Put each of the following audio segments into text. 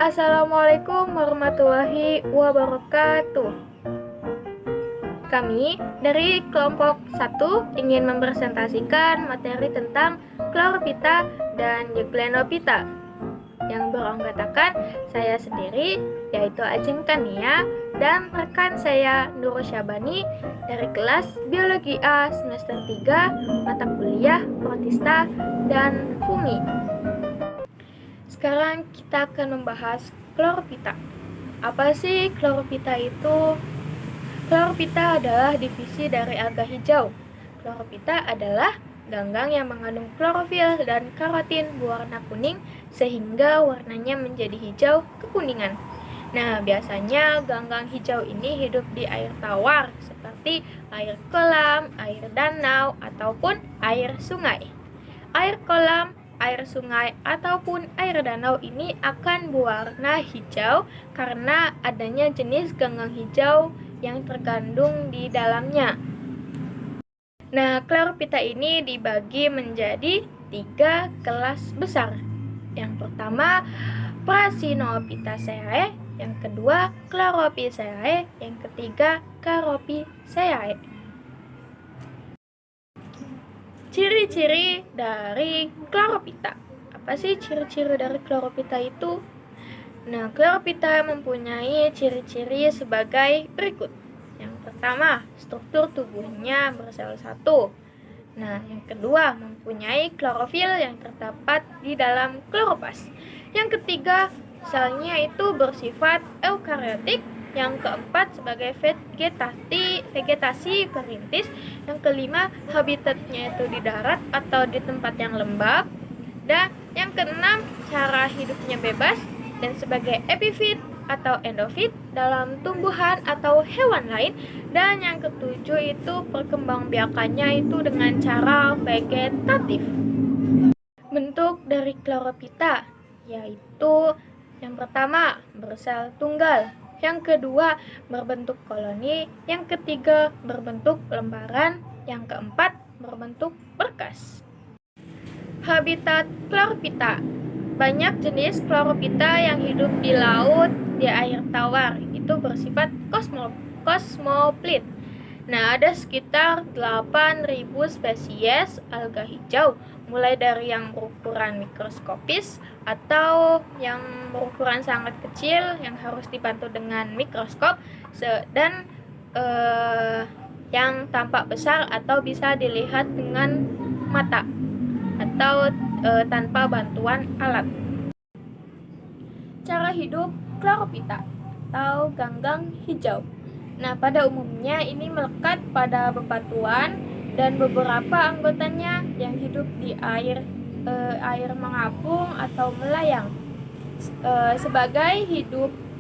Assalamualaikum warahmatullahi wabarakatuh. Kami dari kelompok 1 ingin mempresentasikan materi tentang Chlorophyta dan Euglenophyta yang beranggotakan saya sendiri, yaitu Ajeng Kania, dan rekan saya Nurul Syabani dari kelas Biologi A semester 3, mata kuliah Protista dan Fumi. Sekarang kita akan membahas Chlorophyta. Apa sih Chlorophyta itu? Chlorophyta adalah divisi dari alga hijau. Chlorophyta adalah ganggang yang mengandung klorofil dan karotin berwarna kuning sehingga warnanya menjadi hijau kekuningan. Nah, biasanya ganggang hijau ini hidup di air tawar seperti air kolam, air danau, ataupun air sungai. Air kolam, air sungai, ataupun air danau ini akan berwarna hijau karena adanya jenis ganggang hijau yang terkandung di dalamnya. Nah, Chlorophyta ini dibagi menjadi 3 kelas besar. Yang pertama, Prasinophytaceae, yang kedua, Chlorophyceae, yang ketiga, Charophyceae. Ciri-ciri dari Chlorophyta. Apa sih ciri-ciri dari Chlorophyta itu? Nah, Chlorophyta mempunyai ciri-ciri sebagai berikut. Yang pertama, struktur tubuhnya bersel satu. Nah, yang kedua, mempunyai klorofil yang terdapat di dalam kloroplas. Yang ketiga, selnya itu bersifat eukariotik. Yang keempat, sebagai vegetasi perintis. Yang kelima, habitatnya itu di darat atau di tempat yang lembab. Dan yang keenam, cara hidupnya bebas dan sebagai epifit atau endofit dalam tumbuhan atau hewan lain. Dan yang ketujuh itu perkembangbiakannya itu dengan cara vegetatif. Bentuk dari Chlorophyta yaitu yang pertama bersel tunggal, yang kedua berbentuk koloni, yang ketiga berbentuk lembaran, yang keempat berbentuk berkas. Habitat Chlorophyta. Banyak jenis Chlorophyta yang hidup di laut, di air tawar, itu bersifat kosmoplit. Nah, ada sekitar 8.000 spesies alga hijau, mulai dari yang berukuran mikroskopis atau yang berukuran sangat kecil yang harus dibantu dengan mikroskop, dan yang tampak besar atau bisa dilihat dengan mata atau tanpa bantuan alat. Cara hidup Chlorophyta atau ganggang hijau. Nah, pada umumnya ini melekat pada bebatuan dan beberapa anggotanya yang hidup di air mengapung atau melayang.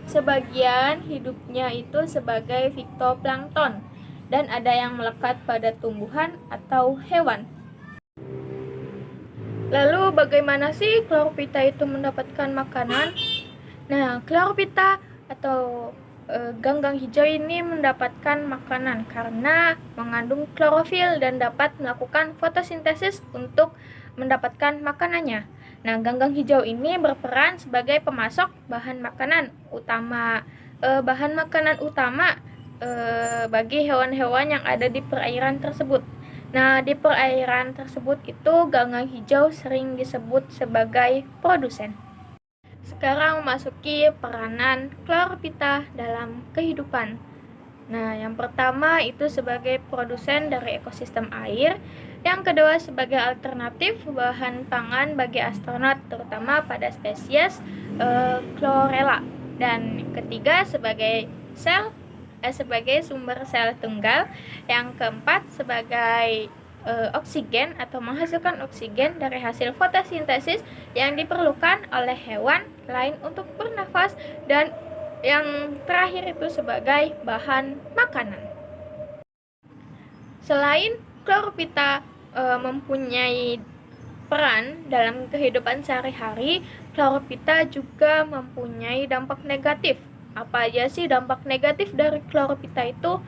Sebagian hidupnya itu sebagai fitoplankton dan ada yang melekat pada tumbuhan atau hewan. Lalu bagaimana sih Chlorophyta itu mendapatkan makanan? Nah, Chlorophyta atau ganggang hijau ini mendapatkan makanan karena mengandung klorofil dan dapat melakukan fotosintesis untuk mendapatkan makanannya. Nah, ganggang hijau ini berperan sebagai pemasok bahan makanan utama bagi hewan-hewan yang ada di perairan tersebut. Nah, di perairan tersebut itu ganggang hijau sering disebut sebagai produsen. Sekarang memasuki peranan Chlorophyta dalam kehidupan. Nah, yang pertama itu sebagai produsen dari ekosistem air, yang kedua sebagai alternatif bahan pangan bagi astronot terutama pada spesies Chlorella, dan ketiga sebagai sumber sel tunggal, yang keempat sebagai oksigen atau menghasilkan oksigen dari hasil fotosintesis yang diperlukan oleh hewan lain untuk bernafas, dan yang terakhir itu sebagai bahan makanan. Selain Chlorophyta mempunyai peran dalam kehidupan sehari-hari, Chlorophyta juga mempunyai dampak negatif. Apa aja sih dampak negatif dari Chlorophyta itu?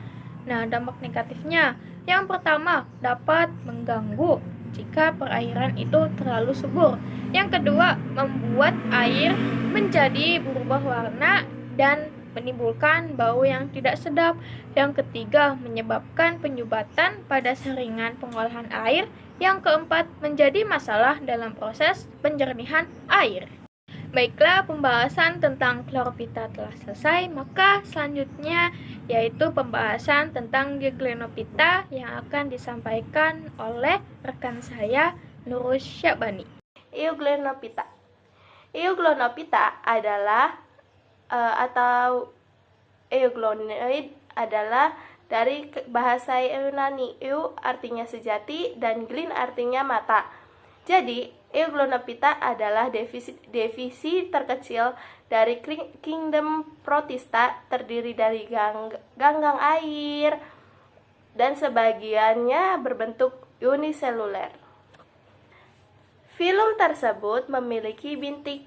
Nah, dampak negatifnya yang pertama dapat mengganggu jika perairan itu terlalu subur. Yang kedua, membuat air menjadi berubah warna dan menimbulkan bau yang tidak sedap. Yang ketiga, menyebabkan penyumbatan pada saringan pengolahan air. Yang keempat, menjadi masalah dalam proses penjernihan air. Baiklah, pembahasan tentang chlorophyta telah selesai, maka selanjutnya yaitu pembahasan tentang Euglenophyta yang akan disampaikan oleh rekan saya, Nurul Syabani. Euglenophyta. Euglenophyta adalah atau euglonoid adalah dari bahasa Yunani. Eu artinya sejati dan glin artinya mata. Jadi, Euglenophyta adalah divisi terkecil dari kingdom Protista, terdiri dari ganggang air dan sebagiannya berbentuk uniseluler. Filum tersebut memiliki bintik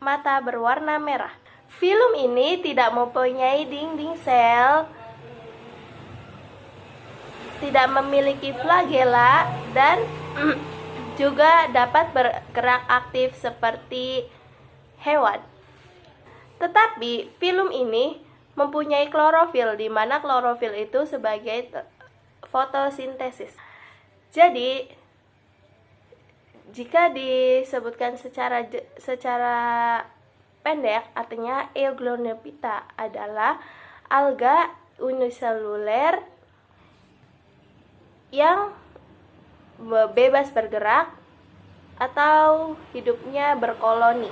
mata berwarna merah. Filum ini tidak mempunyai dinding sel, tidak memiliki flagela, dan juga dapat bergerak aktif seperti hewan. Tetapi filum ini mempunyai klorofil, di mana klorofil itu sebagai fotosintesis. Jadi, jika disebutkan secara pendek, artinya Euglenophyta adalah alga uniseluler yang bebas bergerak atau hidupnya berkoloni.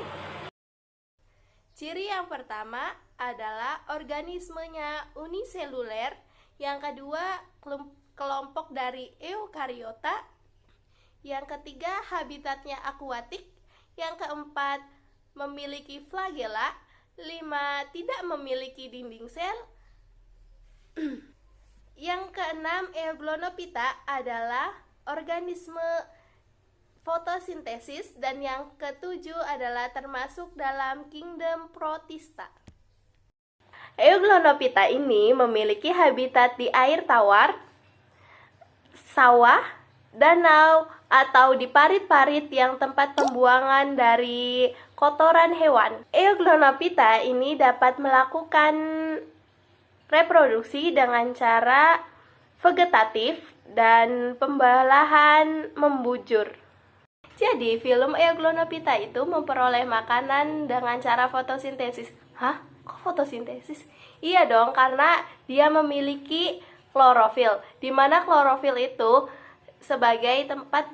Ciri yang pertama adalah organismenya uniseluler, yang kedua kelompok dari eukariota, yang ketiga habitatnya akuatik, yang keempat memiliki flagela, 5 tidak memiliki dinding sel, yang keenam Euglenophyta adalah organisme fotosintesis, dan yang ketujuh adalah termasuk dalam kingdom Protista. Euglenophyta ini memiliki habitat di air tawar, sawah, danau, atau di parit-parit yang tempat pembuangan dari kotoran hewan. Euglenophyta ini dapat melakukan reproduksi dengan cara vegetatif dan pembelahan membujur. Jadi, filum Euglenophyta itu memperoleh makanan dengan cara fotosintesis. Hah? Kok fotosintesis? Iya dong, karena dia memiliki klorofil, di mana klorofil itu sebagai tempat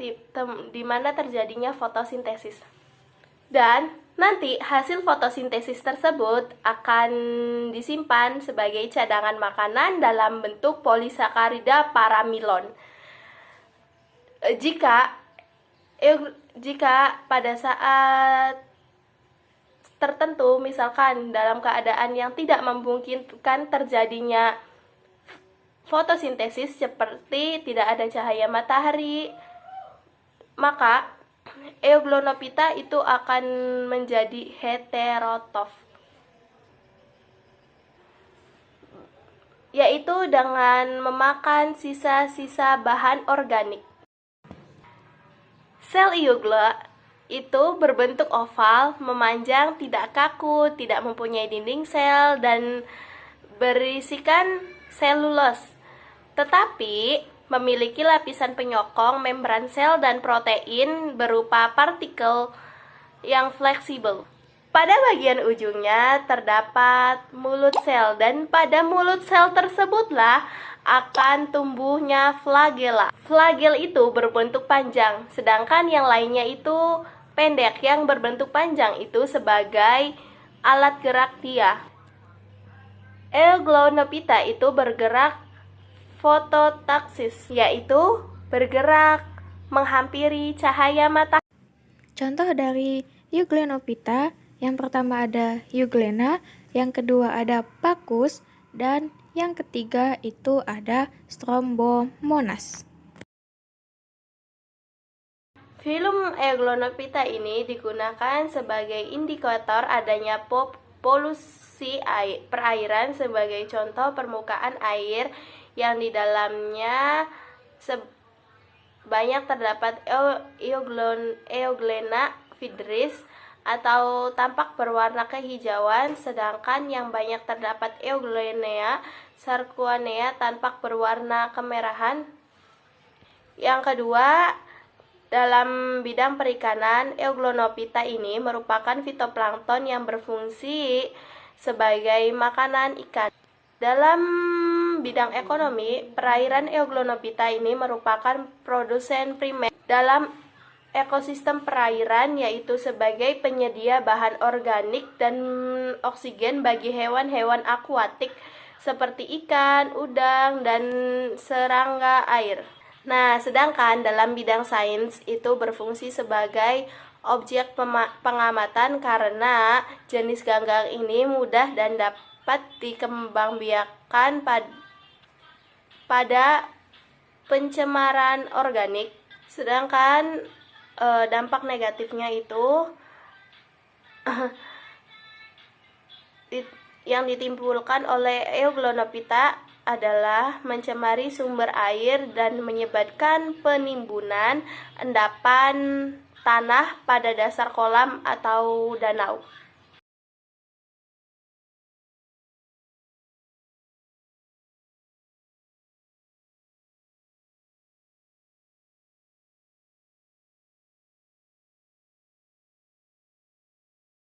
di mana terjadinya fotosintesis. Dan nanti hasil fotosintesis tersebut akan disimpan sebagai cadangan makanan dalam bentuk polisakarida paramilon. Jika pada saat tertentu, misalkan dalam keadaan yang tidak memungkinkan terjadinya fotosintesis seperti tidak ada cahaya matahari, maka Euglenophyta itu akan menjadi heterotrof, yaitu dengan memakan sisa-sisa bahan organik. Sel eugla itu berbentuk oval, memanjang, tidak kaku, tidak mempunyai dinding sel, dan berisikan selulos, tetapi memiliki lapisan penyokong membran sel dan protein berupa partikel yang fleksibel. Pada bagian ujungnya terdapat mulut sel, dan pada mulut sel tersebutlah akan tumbuhnya flagela. Flagel itu berbentuk panjang, sedangkan yang lainnya itu pendek. Yang berbentuk panjang itu sebagai alat gerak dia. Euglenophyta itu bergerak fototaksis, yaitu bergerak menghampiri cahaya matahari. Contoh dari Euglenophyta, yang pertama ada Euglena, yang kedua ada Pacus, dan yang ketiga itu ada Strombomonas. Filum Euglenophyta ini digunakan sebagai indikator adanya polusi perairan, sebagai contoh permukaan air yang di dalamnya banyak terdapat Euglena viridis atau tampak berwarna kehijauan, sedangkan yang banyak terdapat Euglena sarcoinea tampak berwarna kemerahan. Yang kedua, dalam bidang perikanan, Euglonopita ini merupakan fitoplankton yang berfungsi sebagai makanan ikan. Dalam bidang ekonomi, perairan Euglonopita ini merupakan produsen primer dalam ekosistem perairan, yaitu sebagai penyedia bahan organik dan oksigen bagi hewan-hewan akuatik seperti ikan, udang, dan serangga air. Nah, sedangkan dalam bidang sains itu berfungsi sebagai objek pengamatan karena jenis ganggang ini mudah dan dapat dikembangbiakkan pada pencemaran organik. Sedangkan dampak negatifnya itu yang ditimbulkan oleh Euglonopita adalah mencemari sumber air dan menyebabkan penimbunan endapan tanah pada dasar kolam atau danau.